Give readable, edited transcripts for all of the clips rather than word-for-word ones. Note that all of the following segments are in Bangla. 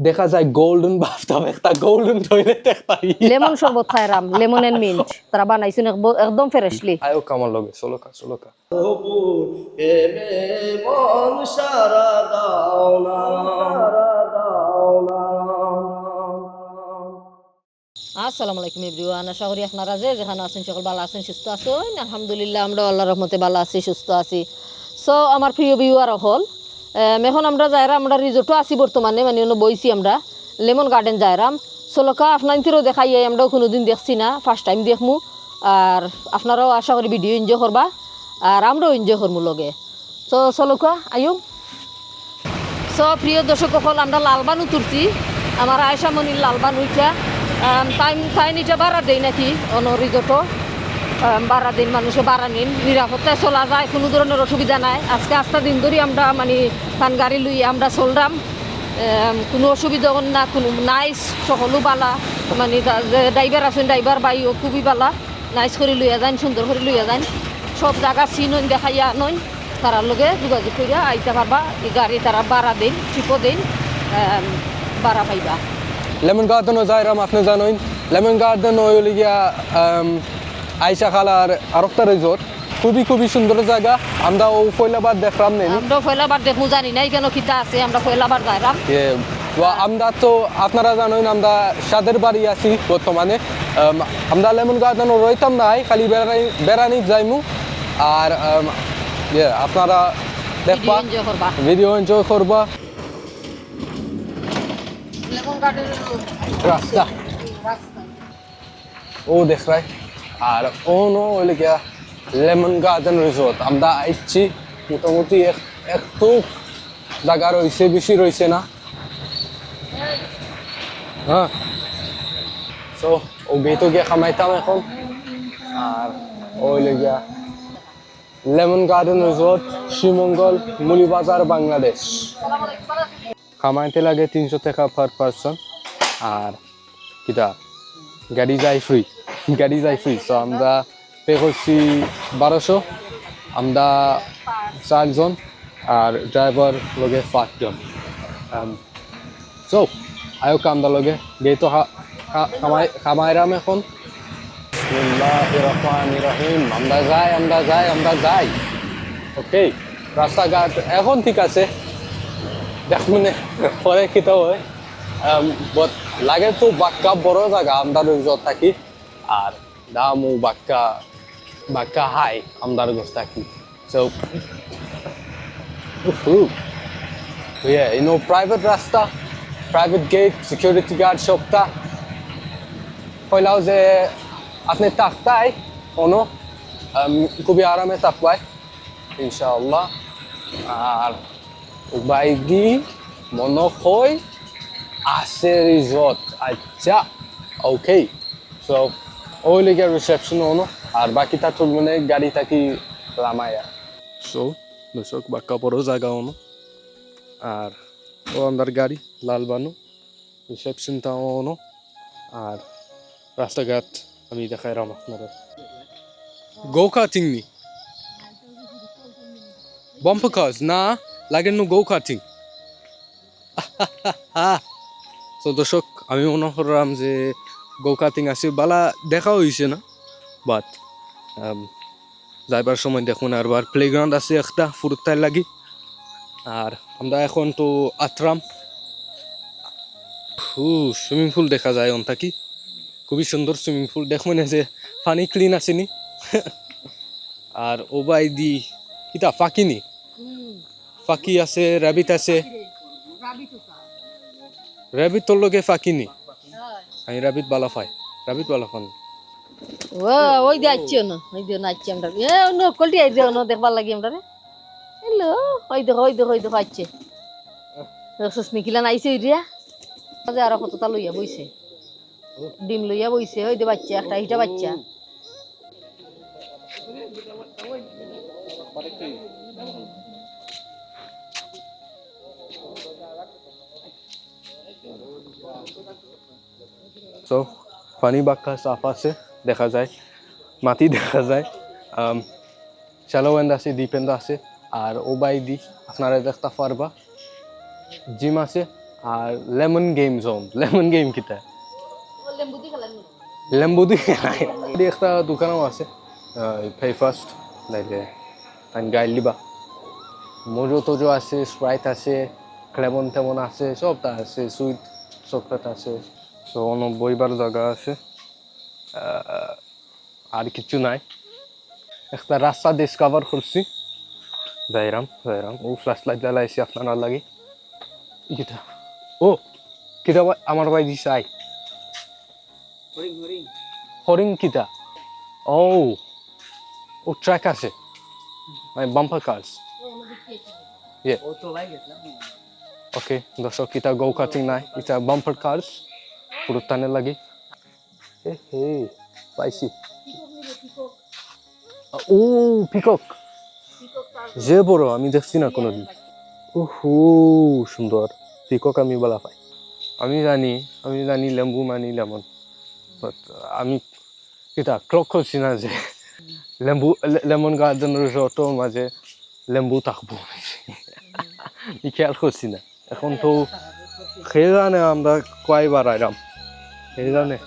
দেখা যায় গোল্ডেন বাথটাব, একটা গোল্ডেন টয়লেট, একটা লেমন শরবত খাইরাম, লেমন এন্ড মিন্ট তারা বানাইছেন একদম ফ্রেশলি। আয়ো কামার লগে চলো কা মন সারা দাও না আসসালামু আলাইকুম এভরিওয়ান, আশা করি আপনারা যে যেখানে আছেন সকল ভালো আছেন, সুস্থ আছেন। আলহামদুলিল্লাহ আমরা আল্লাহর রহমতে ভালো আছি, সুস্থ আছি। সো আমার প্রিয় ভিউয়ার হল, এখন আমরা যাইরাম, আমরা রিজোর্টও আছি বর্তমানে, মানে অন্য বইছি আমরা লেমন গার্ডেন যাইরাম। চলকা আপনাদেরও দেখাই, আমরাও কোনোদিন দেখছি না, ফার্স্ট টাইম দেখমু। আর আপনারাও আশা করি ভিডিও এনজয় করবা, আর আমরাও এনজয় করমু লগে। তো চলকা আয়ুম। সো প্রিয় দর্শক সকল, আমরা লালবান উতুরছি, আমার আয়সা মনির লালবান উঠা তাই নিচে ভাড়া দেয় নাকি অন্য রিজোর্টও ভাড়া দিন, মানুষকে ভাড়া নিন, নিরাপত্তায় চলা যায়, কোনো ধরনের অসুবিধা নাই। আজকে 8টা দিন ধরে আমরা মানে তান গাড়ি লুই আমরা চললাম, কোনো অসুবিধা না, কোনো নাইস, সকলো বালা, মানে ড্রাইভার আছেন, ড্রাইভার বাইও খুবই বালা, নাইস করে লইয়া যান, সুন্দর করে লইয়া যান, সব জায়গা চিনন দেখাইয়া নন, তারার লগে যোগাযোগ করিয়া আইতে পারবা। এই গাড়ি তারা ভাড়া দিন, ট্রিপও দিন, ভাড়া পাইবা। লেমন গার্ডেনও যাইরাম, আপনি জানেন লেমন গার্ডেন হইল গিয়া আইসা খালার আরেকটা রিসোর্ট, খুবই সুন্দর জায়গা। আমরা ও পয়লাবার দেখলাম নেই, আমরা পয়লাবার দেখমু, জানি নাই কেন খিতা আছে, আমরা পয়লাবার যাইলাম। আমরা তো আপনারা জানেন আমরা সাদের বাড়ি আছি বর্তমানে। আমরা লেমন গার্ডেনও রইতাম নাই, খালি বেড়ানি যাইমু। আর আপনারা দেখবা, এনজয় করবা, ভিডিও এনজয় করবা। লেমন গার্ডেনের রাস্তা ও দেখ রায়, আর ও নো ওইলে গিয়া লেমন গার্ডেন রিসোর্ট। আমরা আইছি মোটামুটি একটু জায়গা রয়েছে, বেশি রয়েছে না। হ্যাঁ, সো ও বেতো গিয়া খামাইতাম এখন। আর ওইলে গিয়া Lemon garden Resort, Srimangal, Moulvibazar, Bangladesh. খামাইতে লাগে 300 টাকা পার পারসন। আর কিটা গাড়ি যায় ফ্রি। সো আমরা পে করছি 1200, আমরা 4 জন, আর ড্রাইভার লগে 5 জন। সো আয়ো কামদা লগে গেই তো খামাইরাম এখন। বিসমিল্লাহির রহমানির রহিম। আমরা যাই। ওকে, রাস্তাঘাট এখন ঠিক আছে, দেখ মানে পরে কিতা হয়। লাগে তো বাক্কা বড় জায়গা আমরা রিসোর্ট থাকি, আর দামও বাক্কা হাই আমরা রিসোর্ট থাকি। সো প্রাইভেট রাস্তা, প্রাইভেট গেট, সিকিউরিটি গার্ড সবটা কইলাও যে আপনি তাকতাই কোনো খুবই আরামে তাকবাই ইনশাআল্লাহ। আর বাইদি মনে হয় আছে রিসোর্ট। আচ্ছা, ওকে। সো ওই লিগে রিসেপশন হনো, আর বাকিটা তো মানে গাড়ি থাকি লামায়া। সো দর্শক বাক্কা বড় জায়গা হনো, আর ও আন্দার গাড়ি লালবানু, রিসেপশনটা হনো, আর রাস্তাঘাট আমি দেখাইলাম আপনারা। গো কাটিং নি বাম্পার কাজ না লাগেন গো কাটিং। তো দর্শক আমি মনে করলাম যে গো কাটিং আছে, বালা দেখা হয়েছে না, বাট যাইবার সময় দেখুন। আর প্লেগ্রাউন্ড আছে একটা ফুরুত্তায় লাগি। আর আমরা এখন তো আত্রাম সুইমিং পুল দেখা যায় অন থাকি, খুবই সুন্দর সুইমিং পুল। দেখ মনে যে পানি ক্লিন আসেনি। আর ও বাই দি কিতা ফাঁকি আছে, র্যাবিট আছে। র্যাবিট তোর লগে ফাঁকি নি, আমি র্যাবিট বালা পাই। ওই দিয়ে আসছি না, ওই দিয়ে নাচছি আমরা, কলটি আই দিও না দেখবার লাগি আমরা। হ্যালো, ওই দেখো আসছে, দেখছিস নিখিলা নাইছে ওই দিয়া আর কতটা লইয়া বইছে, ডিম লইয়া বইছে। ওই দে বাচ্চা একটা, হিটা বাচ্চা। সো পানি বাক্কা সাফ আছে, দেখা যায় মাটি দেখা যায়, শ্যালো এন্ড আছে, ডিপ এন্ড আছে। আর ও বাই দি আপনারা দেখতে পারবা জিম আছে, আর lemon game zone lemon game কিতা লেম্বু দিয়ে খেলাম লেম্বু দিয়ে একটা দোকানও আছে পে ফার্স্ট লাইলে তাই গাইড লিবা মজো টজো আছে স্প্রাইট আছে ক্লেমন তেমন আছে সবটা আছে সুইট চকলেট আছে সো অনেক বইবার জায়গা আছে আর কিছু নাই একটা রাস্তা ডিসকভার করছি যাইরাম ও ফ্ল্যাশ লাইট জ্বালাইছি আপনার লাগে কিটা ও কিটা আমার ভাই দিছে আই হরিং কিটা ও ট্র্যাক আছে মানে বাম্পার কার্স ওকে দর্শক এটা গো কাটিং নাই এটা বাম্পার কার্স পুরো টানে লাগে হে পাইছি ও পিকক যে বড় আমি দেখছি না কোনোদিন ওহো সুন্দর পিকক আমি বলা পাই আমি জানি লেম্বু মানি লেমন বাট আমি এটা ক্লক করছি না যে লেমন গার্ডেনের যত মাঝে লেম্বু থাকবো আমি খেয়াল করছি না এখন তো খেয়ে জানে আমরা কয়বার আইলাম খেয়ে জানে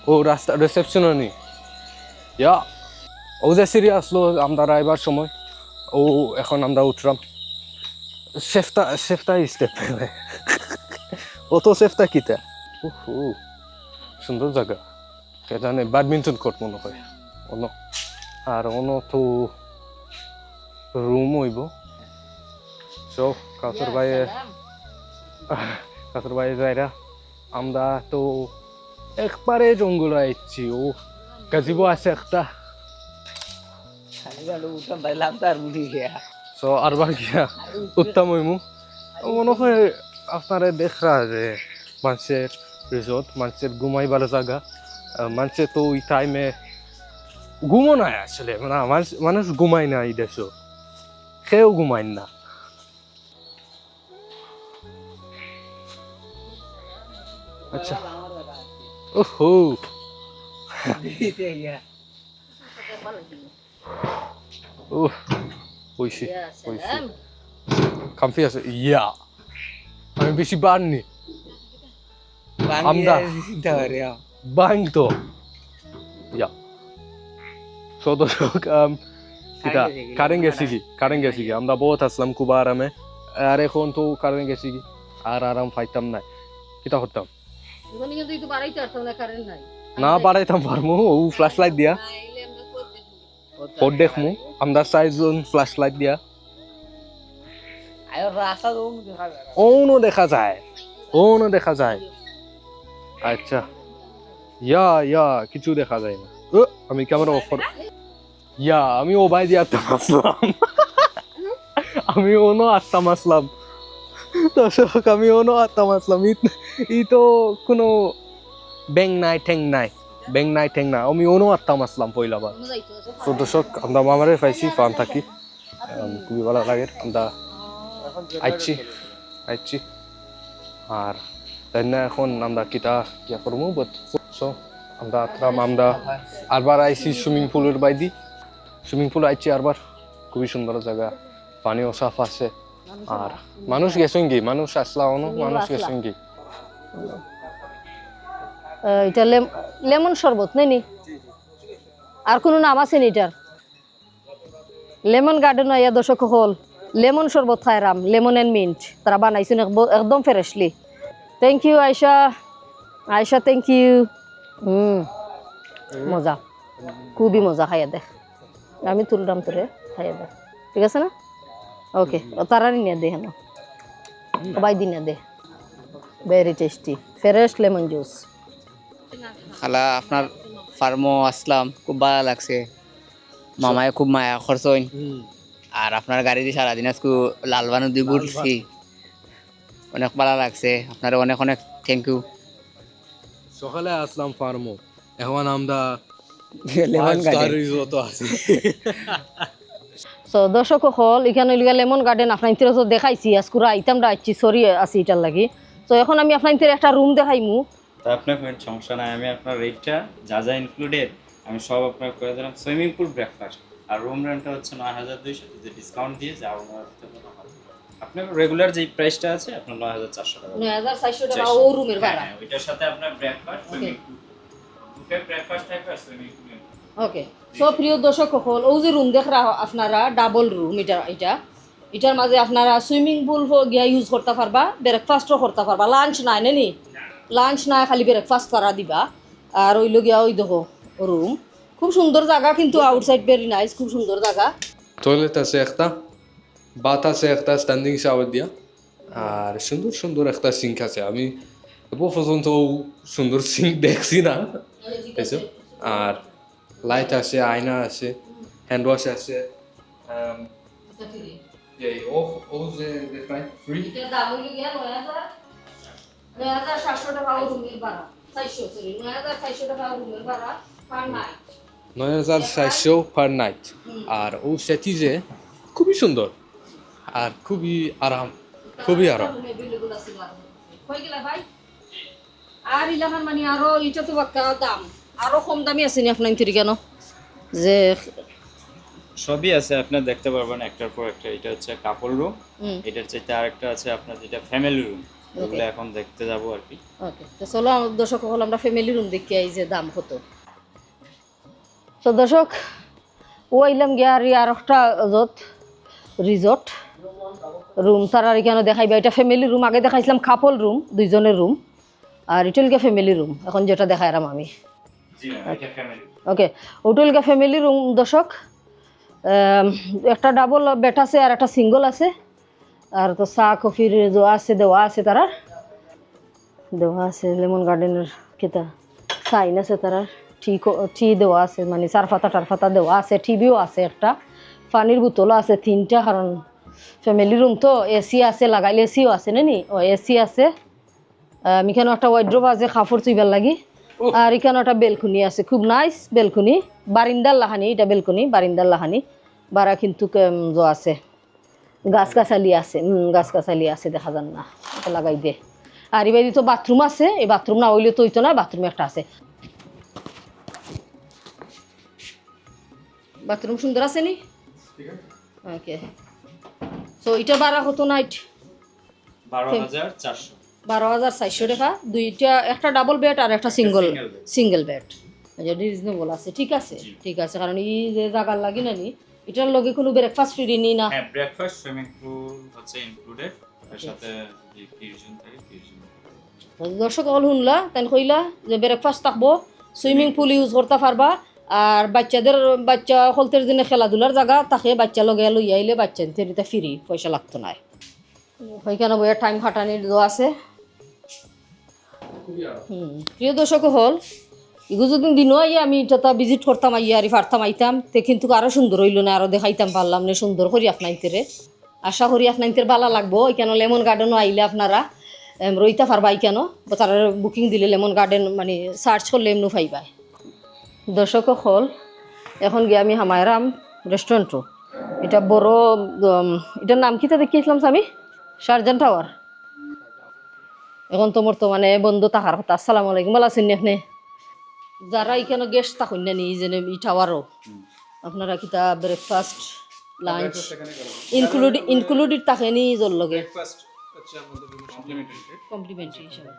ও রাস্তা রিসেপশনও নেই ইয়া ও যে সিরি আসলো আমরা আইবার সময় ও এখন আমরা উঠলাম শেফটা স্টেপ ও তো শেফটা কিতা ওহো সুন্দর জায়গা কে জানে ব্যাডমিন্টন কোর্ট মনে হয় অন্য আর অন্য তো রুম হইব সো কাতর ভাইয়ে যাইরা আমরা তো একবারে জঙ্গল আইছি ও গাজিব আছে একটা সো আরবার গিয়া উত্তম হইমু মনে হয় আপনারা দেখা যে মানুষের রিসোর্ট মানুষের ঘুমাইবার জায়গা মানুষের তো ওই টাইমে ঘুমো নাই আসলে মানে মানুষ ঘুমায় না এই দেশও কেউ ঘুমায় না আচ্ছা ওহো হইছে কামফি আছে ইয়া আমি বেশি বাড়নি আমরা বাং তো ইয়া সো দর্শক কিটা কারেন্ট গেছি কি আমরা বহুত আসলাম খুব আরামে আর এখন তো কারেন্ট গেছি কি আর আরাম পাইতাম না কিটা করতাম না বাড়াইতাম পারমু ও ফ্ল্যাশ লাইট দিয়া ফোর দেখমু আমরা 4 জন ফ্ল্যাশ লাইট দিয়া ওনো দেখা যায় আচ্ছা ইয়া কিছু দেখা যায় না আমি ক্যামেরা অফ কর আমি ও ভাই দিয়ে আসলাম আমি ওনো আসতাম আসলাম দর্শক আমি ওনো আসতাম আসলাম ই তো কোনো ব্যাং নাই ঠ্যাং নাই আমি ওনো আসতাম আসলাম পয়লাবার তো দর্শক আমরা মামারে পাইছি ফান থাকি খুবই ভালো লাগে আমরা আইছি আর তাই না এখন আমরা কিটা ইয়া করবো বাট সো আমরা আরবার আইছি সুইমিং পুলের বাইদি সুইমিং পুল আইছি আরবার খুবই সুন্দর জায়গা পানিও সাফ আছে আর মানুষ গেছেন কি মানুষ আসলাও মানুষ গেছেন কি এটা লেমন শরবত নেই আর কোনো নাম আছে নি এটার লেমন গার্ডেন ইয়া দর্শক হল লেমন শরবত খাইরাম লেমন এন্ড মিন্ট তারা বানাইছেন একদম freshly thank you Ayesha thank you মজা খুবই মজা খাইয়া দেখ আমি তুললাম তোরে খাইয়া দেখ ঠিক আছে না ওকে তারারি নিয়ে দে হেন সবাই দিনে দে very tasty fresh lemon juice খালা আপনার ফার্মও আসলাম খুব ভালো লাগছে মামায় খুব মায়া খরচইন আর আপনার গাড়ি দিয়ে সারাদিন আজকে লালবানু দিয়ে ঘুরছি অনেক ভালো লাগছে আপনার অনেক অনেক থ্যাংক ইউ সকালে আসলাম ফার্মো এখন আমরা লেমন গার্ডেন সো দর্শক হল এখানে লেমন গার্ডেন আপনার তো দেখাইছি আজকুরা আইটেমটা আইছি সরি আছি এটার লাগি তো এখন আমি আপনার একটা রুম দেখাইমু তা আপনার কোনো সমস্যা নাই আমি আপনার রেটটা যা ইনক্লুডেড আমি সব আপনার করে দিলাম সুইমিং পুল ব্রেকফাস্ট আর রুম রেন্টটা হচ্ছে ৯,২০০ যদি ডিসকাউন্ট দিয়ে যাও আপনার রেগুলার যে প্রাইসটা আছে আপনার 9400 টাকা 9400 টাকা ও রুমের ভাড়া। হ্যাঁ, ওইটার সাথে আপনার ব্রেকফাস্ট, সুইমিং পুল, দুটো ব্রেকফাস্ট থাকবে আর সুইমিং পুল। ওকে, সো প্রিয় দর্শক সকল, ও যে রুম দেখরা আপনারা ডাবল রুম, এটার মাঝে আপনারা সুইমিং পুল গিয়া ইউজ করতে পারবা, ব্রেকফাস্টও করতে পারবা, লাঞ্চ নাই নি, লাঞ্চ নাই, খালি ব্রেকফাস্ট করা দিবা। আর ওইলো গিয়া ওই দেখো রুম, খুব সুন্দর জায়গা, কিন্তু আউটসাইড ভেরি নাইস, খুব সুন্দর জায়গা। টয়লেট আছে একটা, বাথ আছে একটা স্ট্যান্ডিং শাওয়ার দিয়া, আর সুন্দর সুন্দর একটা সিঙ্ক আছে। আমি এ পর্যন্ত সুন্দর সিঙ্ক দেখছি না, বুঝছো? আর লাইট আছে, আয়না আছে, হ্যান্ড ওয়াশ আছে। ও ও যে দেখাই ফ্রি। এটার দাম হইলো গিয়া 9700 টাকা রুমের ভাড়া, 9400 টাকা রুমের ভাড়া পার নাইট। 9400 per night. আর ও সেটি যে খুবই সুন্দর আর খুবই আরাম, খুবই আরাম। আর ইলাকার মানে আরো এটা তো একটা দাম আরো কম দামি আছে নি আপনার থেকে কেন যে সবই আছে, আপনার দেখতে পারবেন একটার পর একটা। এটা হচ্ছে কাপড় রুম, এটার চাইতে আরেকটা আছে আপনার যেটা ফ্যামিলি রুম, ওগুলো এখন দেখতে যাব আর কি। ওকে, তো চলো দর্শক হল আমরা ফ্যামিলি রুম দেখি এই যে দাম কত। তো দর্শক ও আইলাম গিয়া আর একটা যত রিসর্ট রুম তার আর কেন দেখাইবা, এটা ফ্যামিলি রুম। আগে দেখাইছিলাম কাপল রুম, দুইজনের রুম, আর ইটলকে ফ্যামিলি রুম এখন যেটা দেখাইলাম আমি। জি ম্যাম, এটা ফ্যামিলি। ওকে, ওটলকে ফ্যামিলি রুম দর্শক, একটা ডাবল বেড আছে আর একটা সিঙ্গল আছে। আর তো চা কফির দেওয়া আছে তারা, দেওয়া আছে লেমন গার্ডেনের খেতা সাইন আছে তারা, টি দেওয়া আছে, মানে চারপাতা দেওয়া আছে, টিভিও আছে একটা, পানির বোতলও আছে 3টা, কারণ ফ্যামিলি রুম তো এসি আছে, লাগাইলে এসিও আছে নি, ও এসি আছে। এখানে একটা ওয়ার্ড্রোব আছে কাপড় চুইবার লাগি, আর এখানে একটা বেলকুনি আছে, খুব নাইস বেলকুনি, বারিন্দার লাহানি, এটা বেলকুনি বারিন্দার লাহানি বারা, কিন্তু আছে গাছগাছালি আছে, গাছগাছালি আছে, দেখা যান না, এটা লাগাই দে। আর এবার তো বাথরুম আছে, এই বাথরুম না হইলে তো হইতো না, বাথরুম একটা আছে, বাথরুম সুন্দর আছে নি। ওকে, সো এটা ভাড়া কত নাইট? 12400। 12400 টাকা, দুইটা, একটা ডাবল বেড আর একটা সিঙ্গেল বেড। রিজনেবল আছে, ঠিক আছে, ঠিক আছে, কারণ এই যে জায়গার লাগি না নি, এটার লগে কোনো ব্রেকফাস্ট ফ্রি নি না? হ্যাঁ, ব্রেকফাস্ট, সুইমিং পুল হচ্ছে ইনক্লুডেড, এর সাথে যদি 30 জন থাকে 30 জন। দর্শক হল শুনলা, তাই কইলা যে ব্রেকফাস্ট থাকবো, সুইমিং পুল ইউজ করতে পারবা, আর বাচ্চা হলতের দিনে খেলাধুলার জায়গা থাকে, বাচ্চা লগে লই আইলে বাচ্চা এটা ফ্রি, পয়সা লাগতো না। ওইখানে বইয়ের টাইম খাটানির দেওয়া আছে। প্রিয় দর্শক হল, এগুলো যদি দিনও আইয়া আমি এটা ভিজিট করতাম, আইয়া আর পারতাম আইতাম, তে কিন্তু আরো সুন্দর হইল না, আরো দেখাইতাম পারলাম না, সুন্দর করি আপনাইতেরে। আশা করি আপনাইতের ভালো লাগবো। এখানে লেমন গার্ডেনও আইলে আপনারা রইতে পারবা, কেন তারা বুকিং দিলে লেমন গার্ডেন মানে সার্চ করলে এমনি পাইবা। দর্শক হল, এখন গিয়ে আমি হামায়রাম রেস্টুরেন্টও, এটা বড়, এটার নাম কি তা দেখিয়েছিলাম আমি, শারজান টাওয়ার। এখন তো বর্তমানে বন্ধ থাকার কথা। আসসালামু আলাইকুম, ভালো আছেন আপনি? যারা এখানে গেস্ট থাকুন না নি যেন ই টাওয়ারও, আপনারা কিতা ব্রেকফাস্ট লাঞ্চ ইনক্লুডেড থাকে নি জল লগে? কমপ্লিমেন্টারি হিসাবে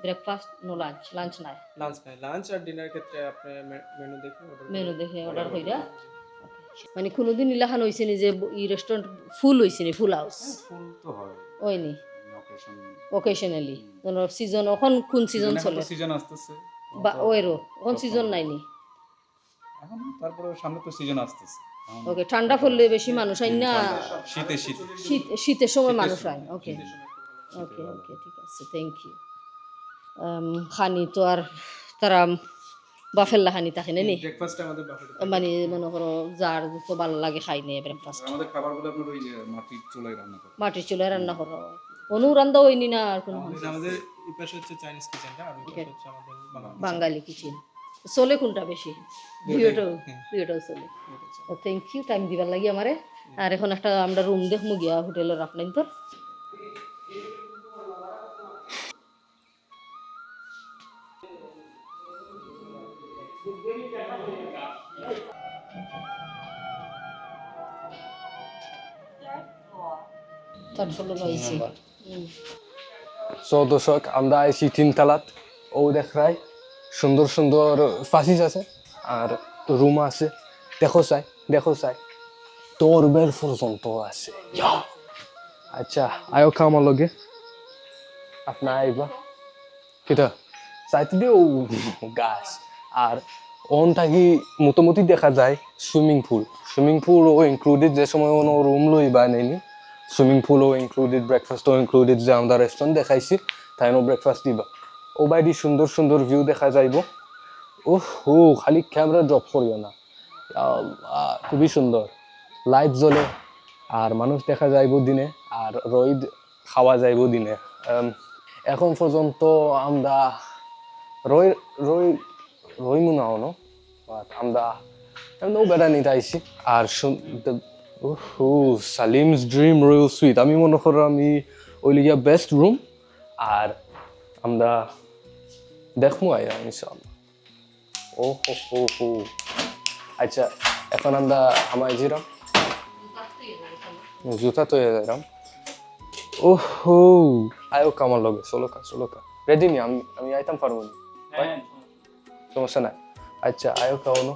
ব্রেকফাস্ট, নো লাঞ্চ, লাঞ্চ নাই, লাঞ্চ আর ডিনার ক্ষেত্রে আপনি মেনু দেখে অর্ডার কইরা। মানে কোনোদিন ইলাখান হয়েছে নি যে ই রেস্টুরেন্ট ফুল হয়েছে নি, ফুল হাউস? ফুল তো হয় ওইনি অকেশন। অকেশনালি, সিজন, এখন কোন সিজন চলে? সিজন আসতেছে বা ওয়েরও এখন সিজন নাইনি, এখন, তারপরে সামনে তো সিজন আসতেছে। ওকে, ঠান্ডা পড়লে বেশি মানুষ আইন না, শীতের সময় মানুষ আইন। ওকে ওকে ওকে, ঠিক আছে, থ্যাংক ইউ। খানি তো আর তারা বাফেল্লা খানি থাকে না নি, ব্রেকফাস্ট আমাদের বাফেট, মানে মনে করো যার তো ভালো লাগে খাই নেই ব্রেকফাস্ট। আমাদের খাবারগুলো আপনার ওই মাটির চুলায় রান্না করে। মাটির চুলায় রান্না করো, অনু রান্দা হইনি না আর কোনো? আমাদের এই পাশে হচ্ছে চাইনিজ কিচেনটা, আর ওই পাশে হচ্ছে আমাদের বাঙালি কিচেন। চলে কোনটা বেশি? দুইটাও চলে। থ্যাংক ইউ টাইম দিবার লাগি আমারে। আর এখন একটা আমরা রুম দেখমু গিয়া হোটেলের আপনার তোর। থার্ড ফ্লোর হয়েছে সো দর্শক আমরা আইছি 3 তলাত ও দেখাই সুন্দর সুন্দর ফাসিস আছে আর রুম আছে দেখো চাই তোরবের পর্যন্ত আছে আচ্ছা আয়ো খামার লগে আপনার আইবা কিটা চাইতে দিও গাছ আর অন থাকি মোটামুটি দেখা যায় সুইমিং পুল ও ইনক্লুডেড যে সময় কোনো রুম লইবা নেনি সুইমিং পুল ও ইনক্লুডেড ব্রেকফাস্ট ও ইনক্লুডেড যে আমরা রেস্টুরেন্ট দেখাইছি তাই ব্রেকফাস্ট দিবা ও বাইদি সুন্দর সুন্দর ভিউ দেখা যাইব ও খালি ক্যামেরা ড্রপ করিও না খুবই সুন্দর লাইট জ্বলে আর মানুষ দেখা যাইব দিনে আর রোদ খাওয়া যাইব দিনে এখন পর্যন্ত আমরা রই মুনাও ন আমরা এমন বেড়া নিতে আইছি আর সালিমস ড্রিম রয়্যাল সুইট আমি মনে করো আমি ওইলিগিয়া বেস্ট রুম আর আমরা দেখবো আইয়া ইনশাআল্লাহ ও আচ্ছা এখন আমরা আমার জিরাম জুতা তো যাইরাম আয়ো কামার লগে চলোকা রেডি নি আমি আইতাম পারবো না সমস্যা নাই আচ্ছা আয়ো খাওয়ানো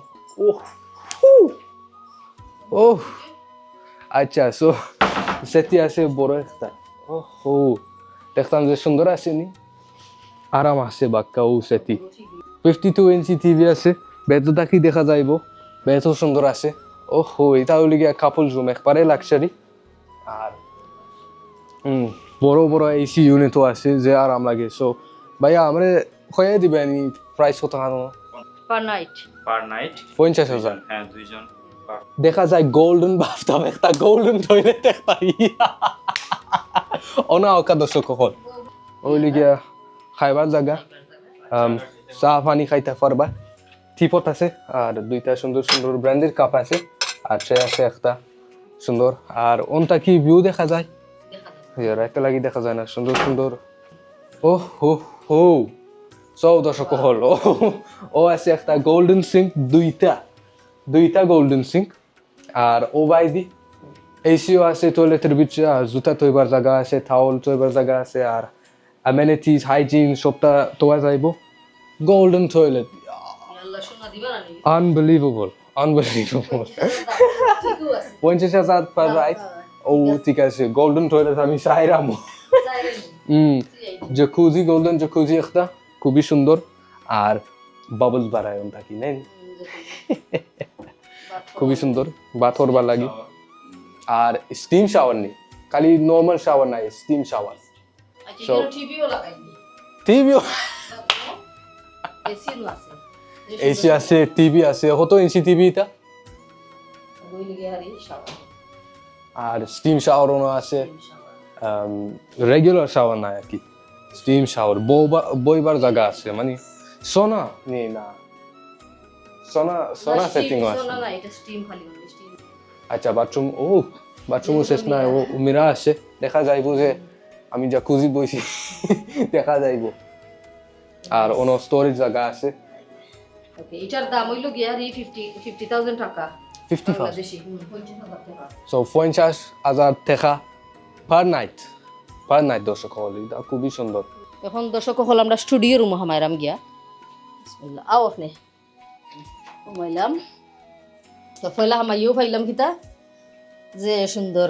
আচ্ছা সো সেটি আছে বড় একটা দেখতাম যে সুন্দর আছে নি আরাম আছে বাক্কা সেটি 52 ইঞ্চি টিভি আছে বেতো তাকি দেখা যাইব বেতো সুন্দর আছে এটা হইলে গিয়া কাপল রুম একবারে লাক্সারি আর বড় বড় এসি ইউনিটও আছে যে আরাম লাগে সো ভাইয়া আমরা হয়ে দিবেন প্রাইস কত পার নাইট 50,000 হ্যাঁ দুইজন দেখা যায় গোল্ডেন বাথটাব একটা গোল্ডেন টয়লেট একটা অনা অকা দর্শক হল ওইলি গিয়া খাইবার জায়গা চা পানি খাইতে পারবা টিপট আছে আর দুইটা সুন্দর সুন্দর ব্র্যান্ডের কাপ আছে আর ট্রে আছে একটা সুন্দর আর অনটা কি ভিউ দেখা যায় একটা লাগি দেখা যায় না সুন্দর সুন্দর হো সব দর্শক হল ও আছে একটা গোল্ডেন সিঙ্ক দুইটা গোল্ডেন সিঙ্ক আর ও বাইদি এসিও আছে টয়লেটের ভিতরে আর জুতা থইবার জায়গা আছে টাওয়াল থইবার জায়গা আছে আর অ্যামেনিটিস হাইজিন সবটা তোয়া যাইব গোল্ডেন টয়লেট আনবিলিভেবল 50,000 পার রাইট ঠিক আছে গোল্ডেন টয়লেট আমি চাইরাম জাকুজি গোল্ডেন জাকুজি একটা খুবই সুন্দর আর বাবলস বাড়ায় থাকি নেন খুবই সুন্দর বাথ করবার লাগি আর স্টিম শাওয়ার নেই খালি নর্মাল শাওয়ার নাই স্টিম শাওয়ার টিভিও এসি আছে টিভি আছে কত ইঞ্চি টিভি এটা আর স্টিম শাওয়ারও আছে রেগুলার শাওয়ার নাই আর কি স্টিম শাওয়ার বইবার জায়গা আছে মানে সোনা নেই না সোনা সেটিং আছে আচ্ছা বাথরুমও শেষ নাই ও মিরা আছে দেখা যাইব যে আমি যা খুঁজি বইছি দেখা যাইব আর অন্য স্টোরেজ জায়গা আছে এটার দাম হইল গিয়া 50,000 টাকা 50,000 সো 50,000 টাকা পার নাইট দর্শক হল এটা খুবই সুন্দর এখন দর্শক হল আমরা স্টুডিও রুম হামাইরাম গিয়া আও আপনি ঘুমাইলাম তো পয়লা হামাইও পাইলাম কিতা যে সুন্দর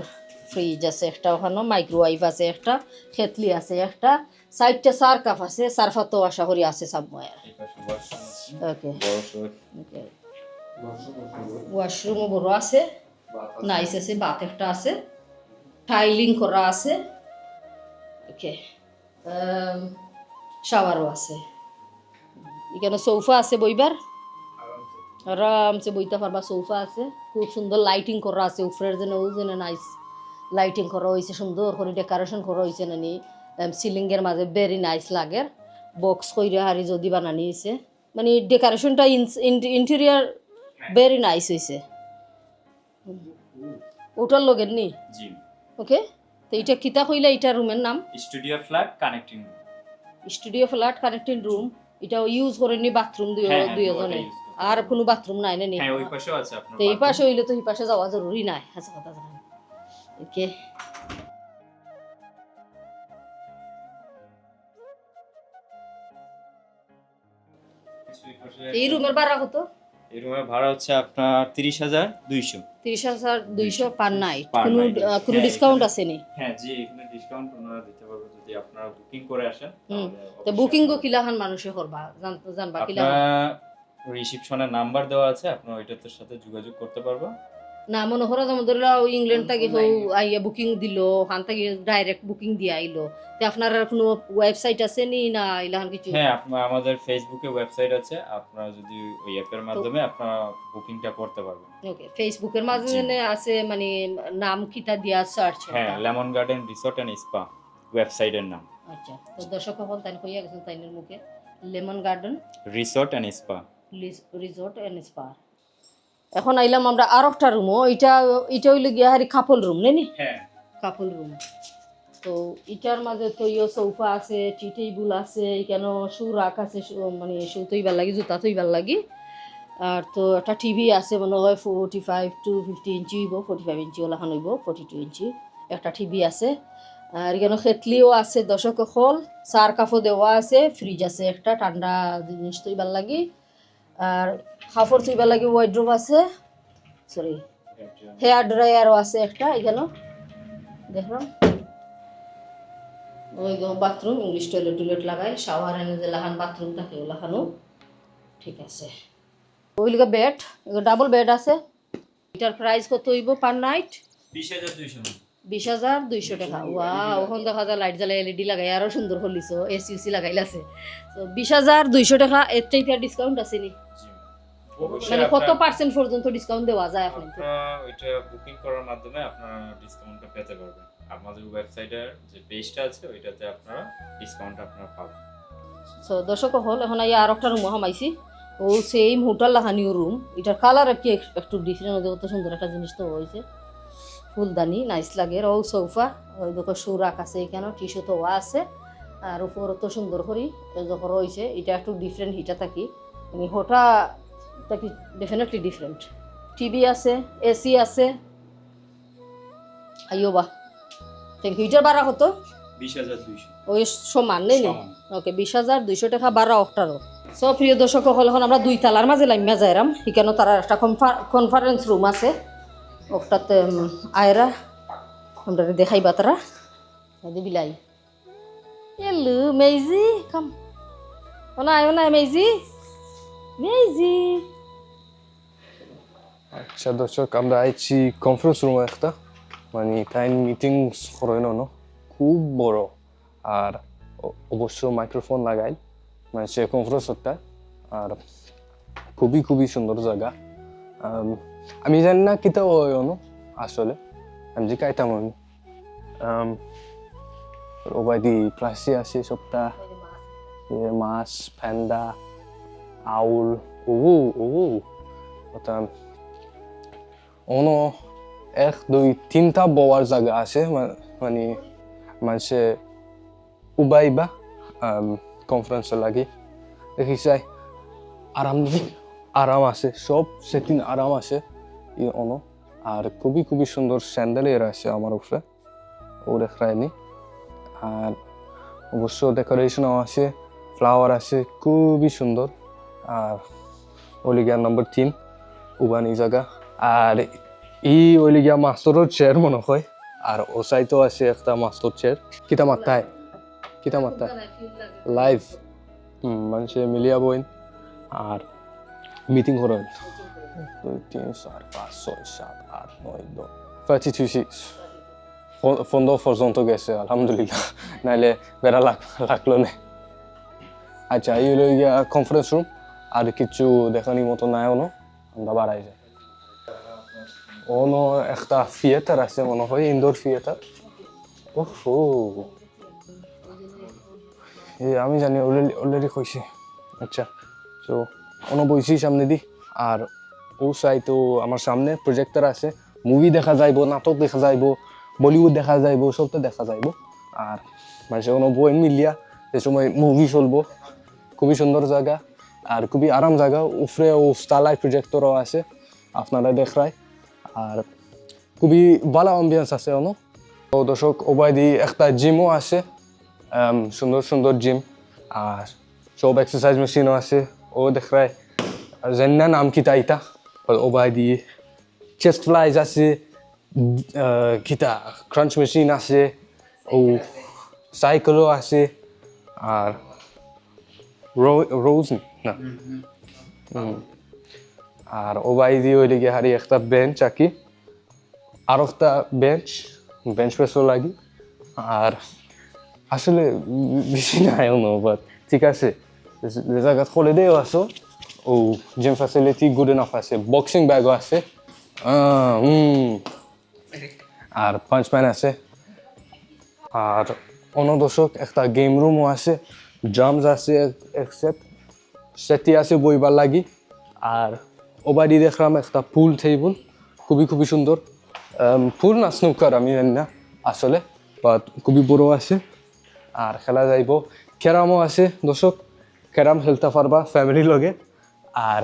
ফ্রিজ আছে একটা ওখানে মাইক্রোওয়েভ আছে একটা খেতলি আছে একটা সাইডটা সার কাপ আছে সারফাতো আশা করি আছে সব ময়া ওকে ওয়াশরুমও বড় আছে নাইস আছে বাথ একটা আছে টাইলিং করা আছে ওকে শাওয়ারও আছে এখানে সোফা আছে বইবার আরামসে বইতে পারবা সোফা আছে খুব সুন্দর লাইটিং করা আছে উপরের জন্য ও যেন নাইস লাইটিং করা হয়েছে সুন্দর করে ডেকোরেশন করা হয়েছে নানি সিলিংয়ের মাঝে ভেরি নাইস লাগে বক্স কইরা হারি যদি বানানি হয়েছে মানে ডেকোরেশনটা ইন্টেরিয়ার ভেরি নাইস হয়েছে ওটার লগের নি জি ওকে তো এটা কিতা কইলা এটা রুমের নাম স্টুডিও ফ্ল্যাট কানেক্টিং রুম এটা ইউজ করেনি বাথরুম দুইজনে আর কোনো বাথরুম নাই না হ্যাঁ ওই পাশেও আছে আপনার তো এই পাশে হইলে তো এই পাশে যাওয়া জরুরি নাই আচ্ছা কথা জানেন ওকে এই রুমের ভাড়া কত? এই রুমের ভাড়া হচ্ছে আপনার 30,200। 30,200 পার নাইট। Per কোনো night। কোনো হ্যাঁ, ডিসকাউন্ট এখানে- আছে নি? হ্যাঁ জি, এখানে ডিসকাউন্ট ওনারা দিতে পারবে যদি আপনারা বুকিং করে আসেন। হুম। তাহলে তো অবশ্যই বুকিং গো আপনারা- কিলাখান মানুষে করবা জানবা আপনার কিলাখান? রিসিপশনের নাম্বার দেওয়া আছে, আপনারা ওইটার সাথে যোগাযোগ করতে পারবা। না মনে করো যেমন ধরো ইংল্যান্ড থেকে কেউ আইয়া বুকিং দিল, ওখান থেকে ডাইরেক্ট বুকিং দিয়ে আইলো, তো আপনার আর কোনো ওয়েবসাইট আছে নি না ইলাখান কিছু? হ্যাঁ, আমাদের ফেসবুকে ওয়েবসাইট আছে, আপনারা যদি ওই অ্যাপের মাধ্যমে আপনারা বুকিংটা করতে পারবেন। ওকে, ফেসবুকের মাধ্যমে আছে মানে নাম কিটা দিয়া সার্চ? হ্যাঁ, lemon garden resort and spa ওয়েবসাইটের নাম। আচ্ছা, তো দর্শক হল তাই কইয়া গেছেন তাইনের মুখে lemon garden resort and spa. Resort and spa. এখন আইলাম আমরা আর একটা রুমও, এটা হইলে গিয়া হারি কাপল রুম নেই? হ্যাঁ, কাপল রুম। তো এটার মাঝে তো সোফা আছে, টি টেবিল আছে, কেন শু রাখ আছে, মানে শু তৈবার লাগি, জুতা তৈবার লাগি। আর তো একটা টিভি আছে মনে হয় 45 to 50 ইঞ্চি হইব, 45 ইঞ্চি ওলাখান হইব, 42 ইঞ্চি একটা টিভি আছে। আর এখানে খেতলিও আছে, দর্শক হল চার কাপড় দেওয়া আছে, ফ্রিজ আছে একটা ঠান্ডা জিনিস তৈবার লাগি। আর কাপড় তৈবার লাগি ওয়াইড্রোব আছে, সরি হেয়ার ড্রায়ারও আছে একটা এখানে দেখলাম। ওই বাথরুম, ইংলিশ টয়লেট লাগাই, শাওয়ার এনে যে লাহান বাথরুম থাকে ওলাখানো ঠিক আছে। ওইলিগা বেড, ডাবল বেড আছে। এটার প্রাইস কত হইব পার নাইট? 20,200। 20,200 টাকা। ওয়াও, ওখান দেখা যায় লাইট জ্বালাই এলইডি লাগাই আরো সুন্দর হলিছো, এসি উসি লাগাইলাছে। তো 20,200 টাকা। এর চাইতে ডিসকাউন্ট আছে নি? মানে কত পার্সেন্ট পর্যন্ত ডিসকাউন্ট দেওয়া যায় এখন? আপনারা ওইটা বুকিং করার মাধ্যমে আপনারা ডিসকাউন্টটা পেতে পারবেন। আমাদের ওয়েবসাইটের যে পেজটা আছে ওইটাতে আপনারা ডিসকাউন্ট আপনারা পাবেন। সো দর্শক হল এখন আর একটা রুম হামাইছি, ও সেম হোটেল লাহানিও রুম। এটার কালার আর কি একটু ডিফারেন্ট, কত সুন্দর একটা জিনিস তো হয়েছে, ফুলদানি নাইস লাগে। ও সোফা, ওই দেখো সুরাক আছে এখানে, টিস্যু তো আছে, আর উপরও তো সুন্দর করি যখন রয়েছে। এটা একটু ডিফারেন্ট হিটা থাকি, মানে হোটা থাকি ডেফিনেটলি ডিফারেন্ট। টিভি আছে, এসি আছে। আইও বা থ্যাংক ইউ। এটার বাড়া কত? 20,200। ওই সমান নেই? সমান। ওকে, 20,200 টাকা বাড়া অক্টারও। সব প্রিয় দর্শক হল এখন আমরা 2 তালার মাঝে লাইমা যাইরাম। এখানে তারা একটা কনফারেন্স রুম আছে, ওটাতে আয়রা আমরা দেখাইবা তারা বিলাই। এলু মেজি কাম ওনা আয়ো না মেজি মেজি। আচ্ছা দর্শক, আমরা আইছি কনফারেন্স রুমে একটা, মানে তাই মিটিংস করেন না, খুব বড়। আর অবশ্য মাইক্রোফোন লাগাই মানে সে কনফারেন্স হচ্ছে। আর খুবই খুবই সুন্দর জায়গা। আমি জানি না কিতা ওনো আসলে, আমি যে কাইতাম আমি ওবাইদি প্লাসি আছে সবটা, মাছ, ফ্যান্ডা, আউল, ওগু ওগু ওটা অনো 1, 2, 3টা বওয়ার জায়গা আছে, মানে মানুষে উবাইবা কনফারেন্স লাগে। দেখি চাই আরাম আছে, সব সেটিং আরাম আছে অনো। আর খুবই খুবই সুন্দর স্যান্ডেলের আছে আমার উপরে, ও দেখায়নি। আর অবশ্য ডেকোরেশনও আছে, ফ্লাওয়ার আছে, খুবই সুন্দর। আর ওলিগিয়া নম্বর 3 উবানি জায়গা। আর এই ওলিগিয়া মাস্টারের চেয়ার মনে হয়। আর ও সাইডও আছে একটা মাস্টার চেয়ার। কিতা মাত্তায় লাইভ মানুষে মিলিয়া বইন আর মিটিং করেন। 2, 3, 4, 5, 6, 7, 8, 9, 10, 32 সিক্স ফন্দ পর্যন্ত গেছে আলহামদুলিল্লাহ, নাইলে বেড়া লাগলো না। আচ্ছা, এই হলো গিয়া কনফারেন্স রুম। আর কিছু দেখানির মতো নাই অনো, আমরা বাড়াই যাই। অনো একটা থিয়েটার আছে মনে হয়, ইনডোর থিয়েটার। ওহো, আমি জানি অলরেডি কইছি। আচ্ছা, তো অনো বইছি সামনে দি। আর ও সাই তো আমার সামনে প্রজেক্টর আছে, মুভি দেখা যাইব, নাটক দেখা যাইব, বলিউড দেখা যাইব, সবটা দেখা যাইব। আর মানুষের কোনো বই মিলিয়া যে সময় মুভি চলবো। খুবই সুন্দর জায়গা আর খুবই আরাম জায়গা। উপরে ও স্টারলাইট প্রজেক্টরও আছে, আপনারা দেখায়। আর খুবই ভালো অ্যাম্বিয়েন্স আছে অনো। তো দর্শক, ওবাইদি একটা জিমও আছে, সুন্দর সুন্দর জিম। আর সব এক্সারসাইজ মেশিনও আছে, ও দেখায় জানি না নাম কিতা ইতা ওবায়দি চেস্ট ফ্লাইজ আছে কিতা ক্রাঞ্চ মেশিন আছে ও সাইকেলও আছে আর রোজ না আর ওবায়দি ওই দিকে হারি একটা বেঞ্চ আঁকি আর একটা বেঞ্চ প্রেসও লাগি আর আসলে বেশি নাই বাট ঠিক আছে যে জায়গা হলিডেও আছো ও জিম ফ্যাসিলিটি গুড এনাফ আছে বক্সিং ব্যাগও আছে আর পাঞ্চ ম্যান আছে আর অনদর্শক একটা গেম রুমও আছে ড্রামস আছে এক সেটি আছে বইবার লাগি আর ওবাদি দেখলাম একটা পুল টেবিল খুবই সুন্দর পুল না স্নুকার আমি জানি না আসলে বাট খুবই বড় আছে আর খেলা যাইব ক্যারামও আছে দর্শক ক্যারাম খেলতে পারবা ফ্যামিলির লগে আর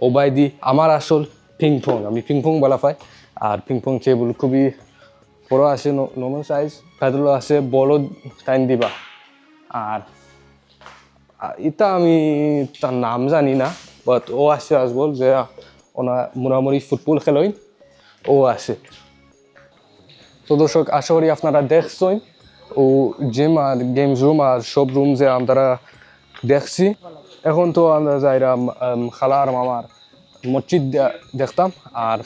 ওবায়দি আমার আসল পিংপং আমি পিংপং বলা পাই আর পিংপং টেবিল খুবই বড় আছে নর্মাল সাইজ প্যাডেলও আছে বলও টাইম দিবা আর এটা আমি তার নাম জানি না বাট ও আছে আসবল যে ওনা মোটামুটি ফুটবল খেলোই ও আছে তো দর্শক আশা করি আপনারা দেখছেন ও জিম আর গেমস রুম আর সব রুম যে আমরা দেখছি এখন তো আমরা যাইরাম খালা আর মামার মসজিদ দেখতাম আর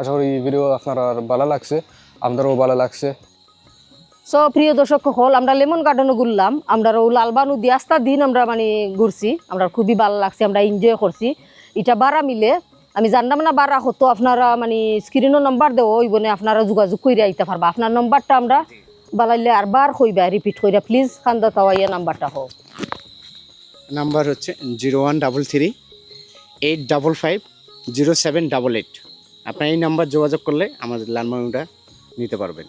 আশা করি ভিডিও আপনার ভালো লাগছে আমাদেরও ভালো লাগছে সো প্রিয় দর্শক হল আমরা লেমন গার্ডেনও ঘুরলাম আমরা লালবানু দিয়াস্তা দিন আমরা মানে ঘুরছি আমরা খুবই ভালো লাগছে আমরা এনজয় করছি এটা বারা মিলে আমি জানলাম না বারা হতো আপনারা মানে স্ক্রিনও নাম্বার দেও ওইবনে আপনারা যোগাযোগ করে আইতে পারবা আপনার নাম্বারটা আমরা বালাইলে আর বার কইবা রিপিট কইরা প্লিজ খান্দা তাওয়াইয়া নাম্বারটা হোক নাম্বার হচ্ছে 0133-855-0788 আপনার এই নাম্বার যোগাযোগ করলে আমাদের লালবানুটা নিতে পারবেন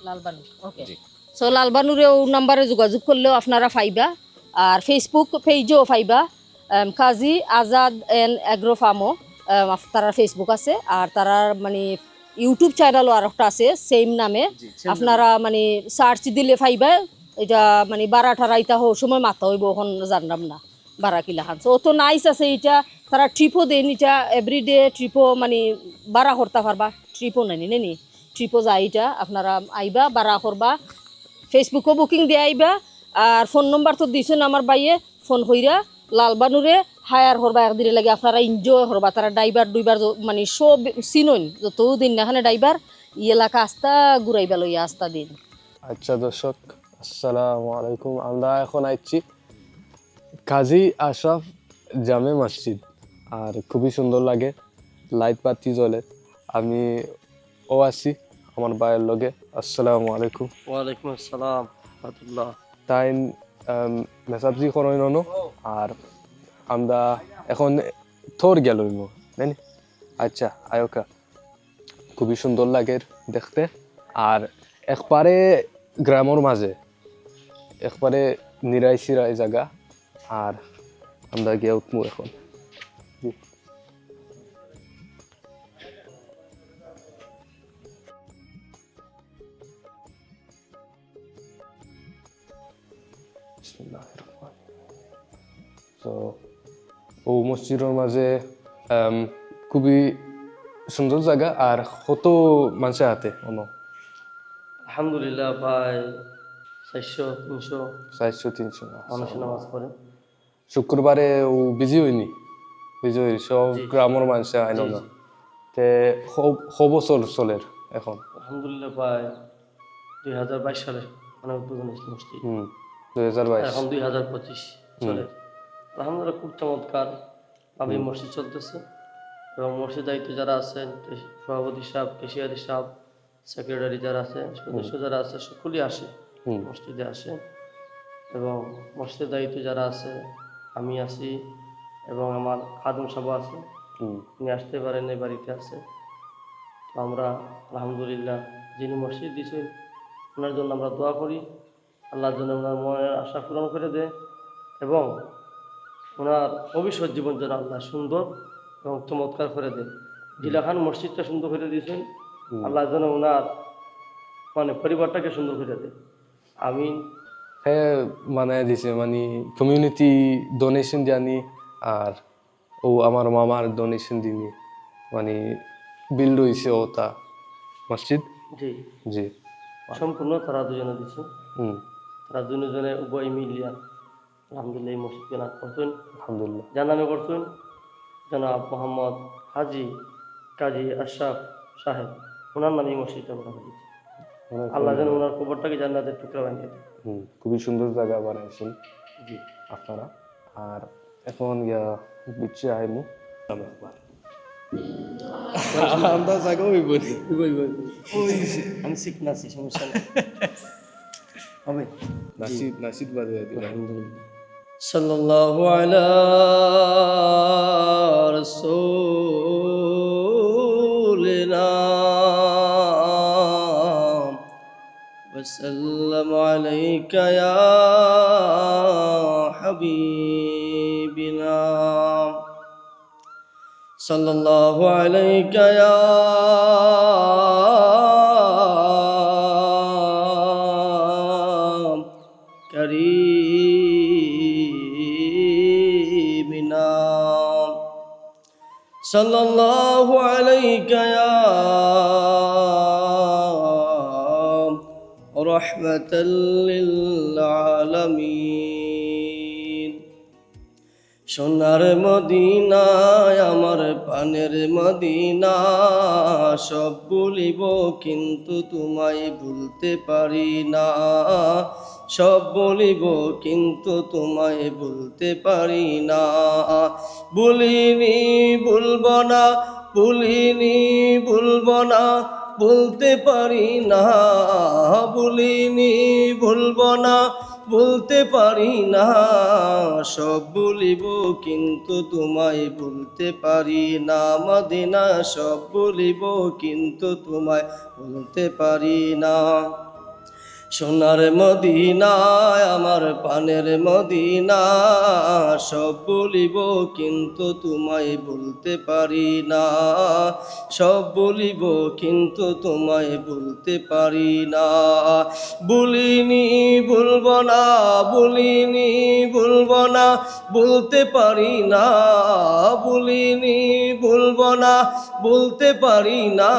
লালবানু ওকে সো লালবানুরেও নাম্বারে যোগাযোগ করলেও আপনারা পাইবা আর ফেসবুক পেজও পাইবা কাজী আজাদ এন্ড অ্যাগ্রো ফার্মও তারা ফেসবুক আছে আর তারা মানে ইউটিউব চ্যানেলও আর একটা আছে সেম নামে আপনারা মানে সার্চ দিলে পাইবা এটা মানে বারা ঠারা ইটা সময় মাথা হইব এখন জানলাম না বারা কিলা খান সো তো নাইস আছে এটা তারা ট্রিপও দেন এটা এভরিডে ট্রিপও মানে বারা করতে পারবা ট্রিপও নেনি ট্রিপও যায় এটা আপনারা আইবা বারা করবা ফেসবুকও বুকিং দিয়ে আইবা আর ফোন নম্বর তো দিয়েছেন আমার বাইয়ে ফোন হইরা লালবানুরে হায়ার করবা একদিনে লাগে আপনারা এনজয় করবা তারা ড্রাইভার দুইবার মানে সব চিনন যত দিন না এখানে ড্রাইভার ই এলাকা আস্তা ঘুরাইবা লইয়া আস্তা দিন আচ্ছা দর্শক আসসালামু আলাইকুম আমরা এখন আইছি কাজী আশরাফ জামে মসজিদ আর খুবই সুন্দর লাগে লাইট বাতি জ্বলে আমি ও আছি আমার ভাইয়ের লগে আসসালামু আলাইকুম ওয়ালাইকুম আসসালাম রাহমাতুল্লাহ তাই মেসাবজি করাই ননো আর আমরা এখন থর গেল জানি আচ্ছা আয়োকা খুবই সুন্দর লাগে দেখতে আর একবারে গ্রামের মাঝে একবারে নিরাই সিরাই জায়গা আর আমরা গিয়ে উঠবো এখন তো ও মসজিদের মাঝে খুবই সুন্দর জায়গা আর কত মানুষ হাতে অন্য আলহামদুলিল্লাহ প্রায় 400-300 400-300 মানুষ নামাজ পড়ে শুক্রবারে ও বিজি হয়নি সব গ্রামের মানুষ আইন না তে বছর চলের এখন আলহামদুলিল্লাহ প্রায় 2022 সালে মানে উদ্বোধন হয়েছিল মসজিদ 2022 এখন 2025 চলে আলহামদুলিল্লাহ খুব চমৎকার ভাবে মসজিদ চলতেছে এবং মসজিদ দায়িত্ব যারা আছেন সভাপতি সাহেব কেশিয়ারি সাহেব সেক্রেটারি যারা আছে সদস্য যারা আছে সকলেই আসে মসজিদে আসে এবং মসজিদের দায়িত্ব যারা আছে আমি আছি এবং আমার খাদম সাহেব আছে উনি আসতে পারেন এই বাড়িতে আছে তো আমরা আলহামদুলিল্লাহ যিনি মসজিদ দিয়েছেন ওনার জন্য আমরা দোয়া করি আল্লাহর জন্য ওনার মনের আশা পূরণ করে দেয় এবং ওনার ভবিষ্যৎ জীবন যেন আল্লাহ সুন্দর এবং চমৎকার করে দেয় জিলাখান মসজিদটা সুন্দর করে দিয়েছেন আল্লাহ যেন ওনার মানে পরিবারটাকে সুন্দর করে দেয় আমিন হ্যাঁ মানে দিছে মানে কমিউনিটি ডোনেশন জানি আর ও আমার মামার ডোনেশন দিনি মানে বিল্ড হয়েছে ওটা মসজিদ। জি জি সম্পূর্ণ তারা দুজনে দিচ্ছে, হুম তারা দুজনে উভয় মিলিয়া আলহামদুলিল্লাহ এই মসজিদ কেনা করছেন। আলহামদুলিল্লাহ। যার নামে করছেন জনাব মোহাম্মদ হাজি কাজী আশরাফ সাহেব, ওনার নামে এই মসজিদটা করা হয়েছে। আল্লাহ যেন ওনার কবরটাকে জান্নাতের টুকরা বানিয়ে দেয়। খুবই সুন্দর জায়গা বানাইছেন জি আপনারা। আর এখন বিচ্ছে আইমু আমরা জায়গা ওই বলি আমি শিখ নাছি, সমস্যা নেই হবে। নাসিদ নাসিদ বাজে দিলাম। সাল্লাল্লাহু আলা রাসূলিনা ওয়া সাল্লামু আলাইকা ইয়া হাবিবিনা সাল্লাল্লাহু আলাইকা ইয়া كريمنا صلى الله عليك يا رحمة للعالمين সোনার মদিনায় আমার পানের মদিনা সব বলিব কিন্তু তোমায় ভুলতে পারি না সব বলিব কিন্তু তোমায় ভুলতে পারি না বলিনি ভুলব না বলিনি ভুলব না বলতে পারি না বলিনি ভুলব না বলতে পারি না সব বলিব কিন্তু তোমায় বলতে পারি না মদিনা সব বলিব কিন্তু তোমায় বলতে পারি না সোনার মদিনায় আমার পানের মদিনা সব বলিব কিন্তু তোমায় বলতে পারি না সব বলিব কিন্তু তোমায় বলতে পারি না বলিনি ভুলব না বলিনি ভুলব না বলতে পারি না বলিনি ভুলব না বলতে পারি না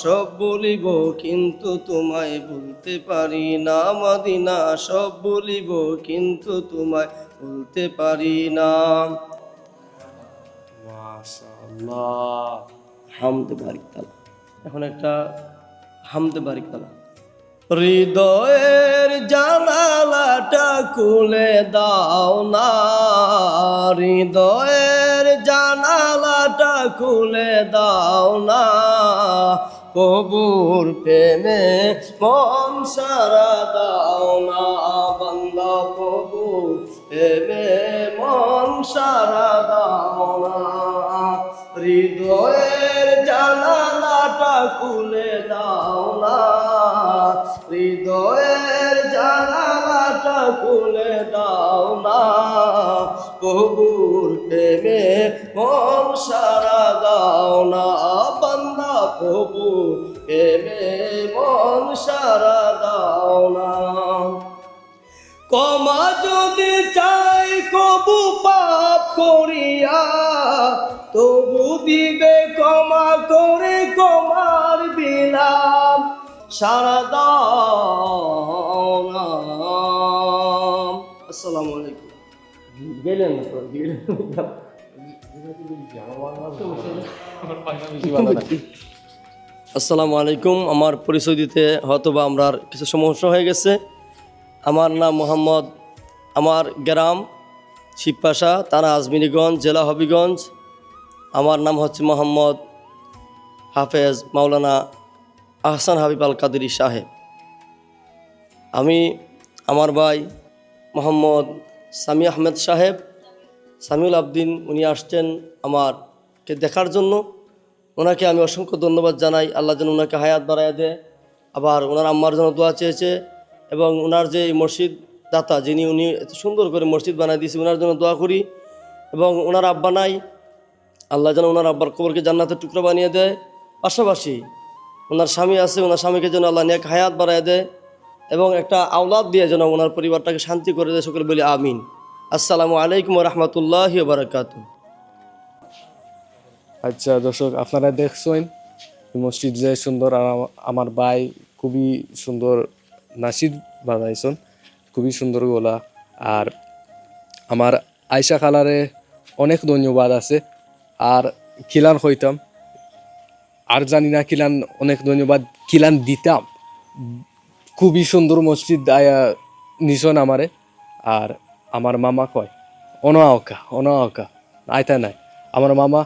সব বলিব কিন্তু তোমায় বলতে পারি না মদিনা সব বলিব কিন্তু তোমায় বলতে পারি না মাশাআল্লাহ। হামদে বারিক তালা। এখন একটা হামদে বারিক তালা। হৃদয়ের জানালাটা খুলে দাও না হৃদয়ের জানালাটা খুলে দাও না প্রভুর প্রেমে মন সারা দাও না বান্দা প্রভুর প্রেমে মন সারা দাও না হৃদয়ের জানালাটা খুলে দাও না হৃদয়ের জানালাটা খুলে দাও না প্রভুর প্রেমে মন সারা দাও না বান্দা প্রভুর প্রেমে মন সারা দাও না ক্ষমা যদি চাই কবু পাপ করিয়া তবু দিবে ক্ষমা করে ক্ষমার বিলাম সারা দাও না আসসালামু আলাইকুম গেলেন তো আসসালামু আলাইকুম আমার পরিচয় দিতে হয়তো বা আমরা কিছু সমস্যা হয়ে গেছে আমার নাম মোহাম্মদ আমার গ্রাম শিবপাশা থানা আজমিরিগঞ্জ জেলা হবিগঞ্জ আমার নাম হচ্ছে মোহাম্মদ হাফেজ মাওলানা আহসান হাবিব আল কাদেরী সাহেব আমি আমার ভাই মোহাম্মদ সামি আহমেদ সাহেব সামিউল আবদিন উনি আসছেন আমারকে দেখার জন্য ওনাকে আমি অসংখ্য ধন্যবাদ জানাই আল্লাহ যেন ওনাকে হায়াত বাড়ায় দেয় আবার ওনার আম্মার জন্য দোয়া চেয়েছে এবং ওনার যে মসজিদ দাতা যিনি উনি এত সুন্দর করে মসজিদ বানায় দিয়েছে ওনার জন্য দোয়া করি এবং ওনার আব্বা নাই আল্লাহ যেন ওনার আব্বার কবরকে জান্নাতের টুকরা বানিয়ে দেয় পাশাপাশি ওনার স্বামী আছে ওনার স্বামীকে যেন আল্লাহ নেক হায়াত বাড়ায় দেয় এবং একটা আওলাদ দিয়ে যেন ওনার পরিবারটাকে শান্তি করে দেয় সকলে বলি আমিন আসসালামু আলাইকুম রহমতুল্লাহ বারকাত। আচ্ছা দর্শক, আপনারা দেখছেন মসজিদ যে সুন্দর, আর আমার ভাই খুবই সুন্দর নাসিদ বাজাইছেন, খুবই সুন্দর গলা। আর আমার আয়শা খালারে অনেক ধন্যবাদ আছে, আর খিলান হইতাম আর জানি না কিলান অনেক ধন্যবাদ কিলান দিতাম। খুবই সুন্দর মসজিদ আয়া নিশন আমারে। আর আমার মামা কয় অনাওকা আইতা নাই, আমার মামা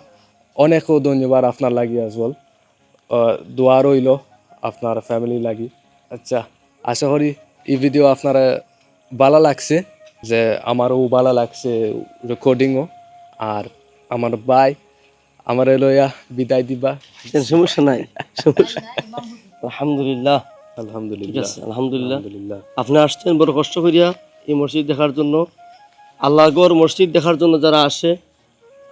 অনেকও ধন্যবাদ আপনার লাগি আসবল। দোয়া রইল আপনার ফ্যামিলি লাগি। আচ্ছা, আশা করি এই ভিডিও আপনার ভালো লাগছে, যে আমারও ভালো লাগছে রেকর্ডিংও। আর আমার ভাই আমার লইয়া বিদায় দিবা। সমস্যা নাই, সমস্যা। আলহামদুলিল্লাহ, ঠিক আলহামদুলিল্লাহ, আছে, আলহামদুলিল্লাহ। আলহামদুলিল্লাহ। আপনি আসছেন বড় কষ্ট করিয়া এই মসজিদ দেখার জন্য। আল্লাহর মসজিদ দেখার জন্য যারা আসে,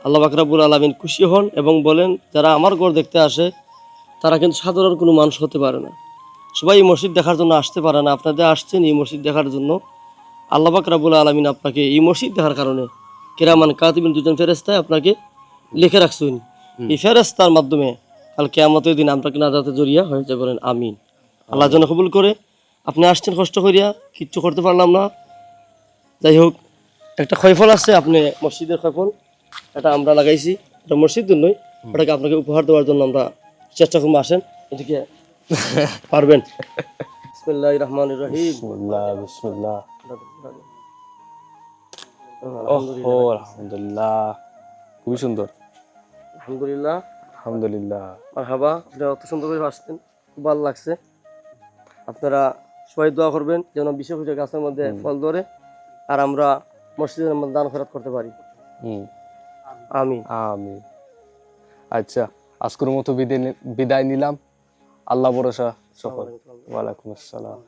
আল্লাহ পাক রব্বুল আলামিন খুশি হন এবং বলেন যারা আমার ঘর দেখতে আসে তারা কিন্তু সাধারণ কোনো মানুষ হতে পারে না। সবাই এই মসজিদ দেখার জন্য আসতে পারে না। আপনাদের আসছেন এই মসজিদ দেখার জন্য। আল্লাহ পাক রব্বুল আলামিন আপনাকে এই মসজিদ দেখার কারণে কিরামান কাতিবিন দুজন ফেরেশতায় আপনাকে লিখে রাখছেন। এই ফেরেশতার মাধ্যমে কাল কিয়ামতের দিন আপনাকে নাজাতে জড়িয়া হয়ে যায়। বলেন আমিন। আল্লাহ যেন কবুল করে। আপনি আসছেন কষ্ট করিয়া, কিচ্ছু করতে পারলাম না, যাই হোক একটা খয়ফল আছে, আপনি মসজিদের খয়ফল, এটা আমরা লাগাইছি, এটা মসজিদের নয়, ওটাকে আপনাকে উপহার দেওয়ার জন্য আমরা চেষ্টা করবো। আসেন, এদিকে পারবেন। বিসমিল্লাহির রহমানির রহিম। বিসমিল্লাহ, বিসমিল্লাহ। ও আলহামদুলিল্লাহ, খুবই সুন্দর। আলহামদুলিল্লাহ, আলহামদুলিল্লাহ। মারহাবা। আপনি অত সুন্দর করে আসছেন, খুব ভালো লাগছে। আপনারা সবাই দোয়া করবেন যেন বিশেষ কিছু গাছের মধ্যে ফল ধরে, আর আমরা মসজিদের মধ্যে দান খরচ করতে পারি। আমিন। আমিন। আচ্ছা, আজকের মতো বিদায় নিলাম। আল্লাহ ভরসা সকল। ওয়ালাইকুম আসসালাম।